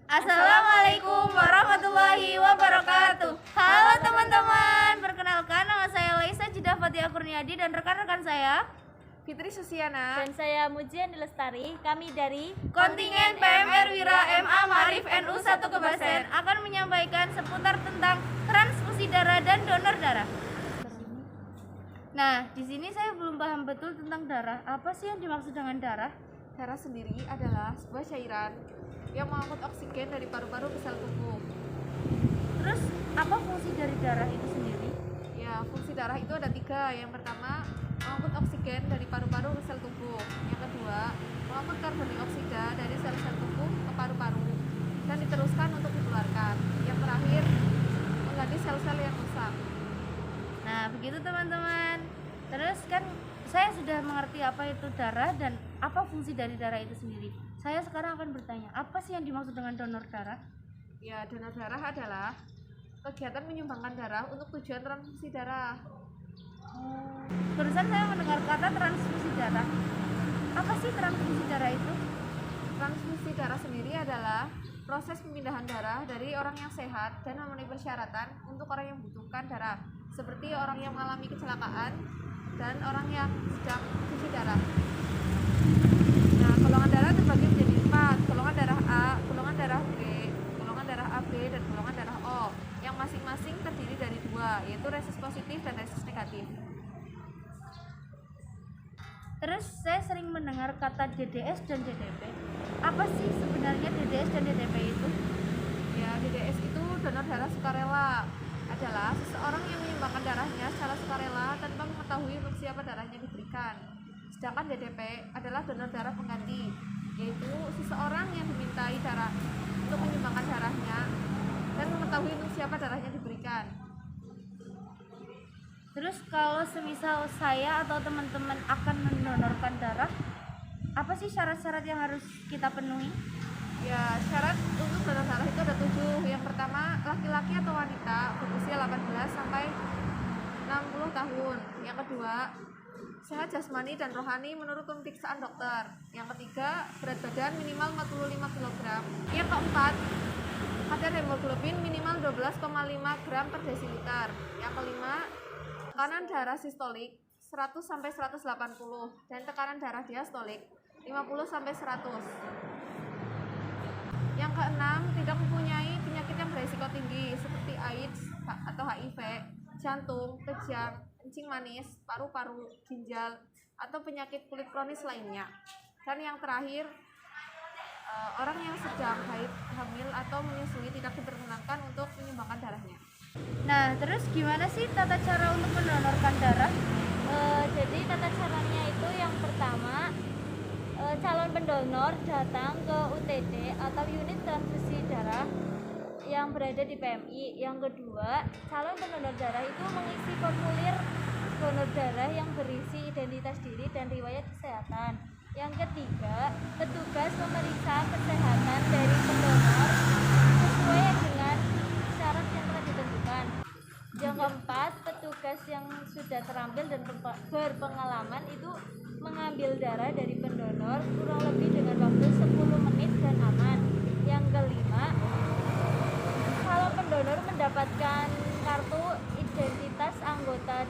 Assalamualaikum warahmatullahi wabarakatuh. Halo teman-teman, perkenalkan nama saya Laisa Jidah Fatia Kurniadi dan rekan-rekan saya Fitri Susiana dan saya Mujian Lestari. Kami dari kontingen PMR Wira MA Marif NU 1 Kebasen akan menyampaikan seputar tentang transfusi darah dan donor darah. Nah, di sini saya belum paham betul tentang darah. Apa sih yang dimaksud dengan darah? Darah sendiri adalah sebuah cairan yang mengangkut oksigen dari paru-paru ke sel tubuh. Terus, apa fungsi dari darah itu sendiri? Ya, fungsi darah itu ada 3. Yang pertama, mengangkut oksigen dari paru-paru ke sel tubuh. Yang kedua, mengangkut karbon dioksida dari sel-sel tubuh ke paru-paru dan diteruskan untuk dikeluarkan. Yang terakhir, mengganti sel-sel yang rusak. Nah, begitu teman-teman. Terus kan saya sudah mengerti apa itu darah dan apa fungsi dari darah itu sendiri. Saya sekarang akan bertanya, apa sih yang dimaksud dengan donor darah? Ya, donor darah adalah kegiatan menyumbangkan darah untuk tujuan transfusi darah. Barusan saya mendengar kata transfusi darah. Apa sih transfusi darah itu? Transfusi darah sendiri adalah proses pemindahan darah dari orang yang sehat dan memenuhi persyaratan untuk orang yang membutuhkan darah, seperti orang yang mengalami kecelakaan dan orang yang sedang cuci darah. Nah, golongan darah terbagi menjadi 4, golongan darah A, golongan darah B, golongan darah AB, dan golongan darah O, yang masing-masing terdiri dari 2, yaitu resus positif dan resus negatif. Terus saya sering mendengar kata DDS dan DDP. Apa sih sebenarnya DDS dan DDP itu? Ya, DDS itu donor darah sukarela, adalah seseorang yang menyumbangkan darahnya secara sukarela tanpa mengetahui untuk siapa darahnya diberikan. Sedangkan DDP adalah donor darah pengganti, yaitu seseorang yang dimintai darah untuk menyumbangkan darahnya dan mengetahui untuk siapa darahnya diberikan. Terus kalau semisal saya atau teman-teman akan mendonorkan darah, apa sih syarat-syarat yang harus kita penuhi? Ya, syarat untuk donor darah itu ada 7. Yang pertama, laki-laki atau wanita berusia 18 sampai 60 tahun. Yang kedua, sehat jasmani dan rohani menurut pemeriksaan dokter. Yang ketiga, berat badan minimal 45 kg. Yang keempat, kadar hemoglobin minimal 12,5 gram per desiliter. Yang kelima, tekanan darah sistolik 100 sampai 180 dan tekanan darah diastolik 50 sampai 100. Yang keenam, tidak mempunyai penyakit yang beresiko tinggi seperti AIDS atau HIV, jantung, kejang, kencing manis, paru-paru, ginjal, atau penyakit kulit kronis lainnya. Dan yang terakhir, orang yang sedang haid, hamil, atau menyusui tidak diperkenankan untuk menyumbangkan darahnya. Nah, terus gimana sih tata cara untuk mendonorkan darah? Jadi tata caranya itu yang pertama, calon pendonor datang ke UTD atau unit transfusi darah yang berada di PMI. Yang kedua, calon pendonor darah itu mengisi formulir donor darah yang berisi identitas diri dan riwayat kesehatan. Yang ketiga, petugas memeriksa kesehatan dari pendonor sesuai dengan syarat yang telah ditentukan. Yang keempat, petugas yang sudah terampil dan berpengalaman itu mengambil darah dari pendonor kurang lebih dengan waktu 10 menit dan aman. Yang kelima, kalau pendonor mendapatkan kartu identitas anggota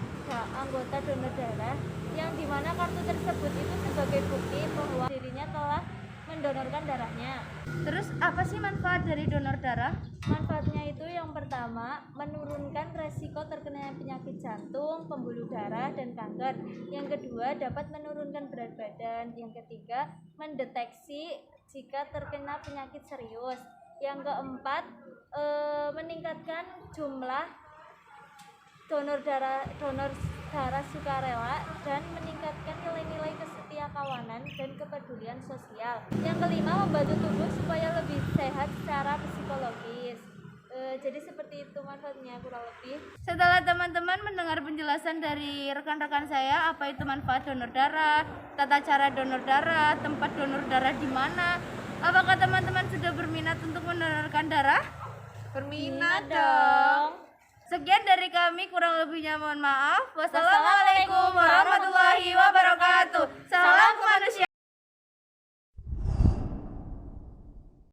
donor darah yang dimana kartu tersebut itu sebagai bukti bahwa dirinya telah mendonorkan darahnya. Terus apa sih manfaat dari donor darah? Manfaatnya itu yang pertama, menurunkan resiko terkena penyakit jantung, pembuluh darah, dan kanker. Yang kedua, dapat menurunkan berat badan. Yang ketiga, mendeteksi jika terkena penyakit serius. Yang keempat, meningkatkan jumlah donor darah sukarela dan meningkatkan nilai-nilai kesetiakawanan dan kepedulian sosial. Yang kelima, membantu tubuh supaya lebih sehat secara psikologis. Jadi seperti itu manfaatnya kurang lebih. Setelah teman-teman mendengar penjelasan dari rekan-rekan saya apa itu manfaat donor darah, tata cara donor darah, tempat donor darah di mana, apakah teman-teman sudah berminat untuk mendonorkan darah? Berminat dong. Sekian dari kami, kurang lebihnya mohon maaf. Wassalamualaikum warahmatullahi wabarakatuh.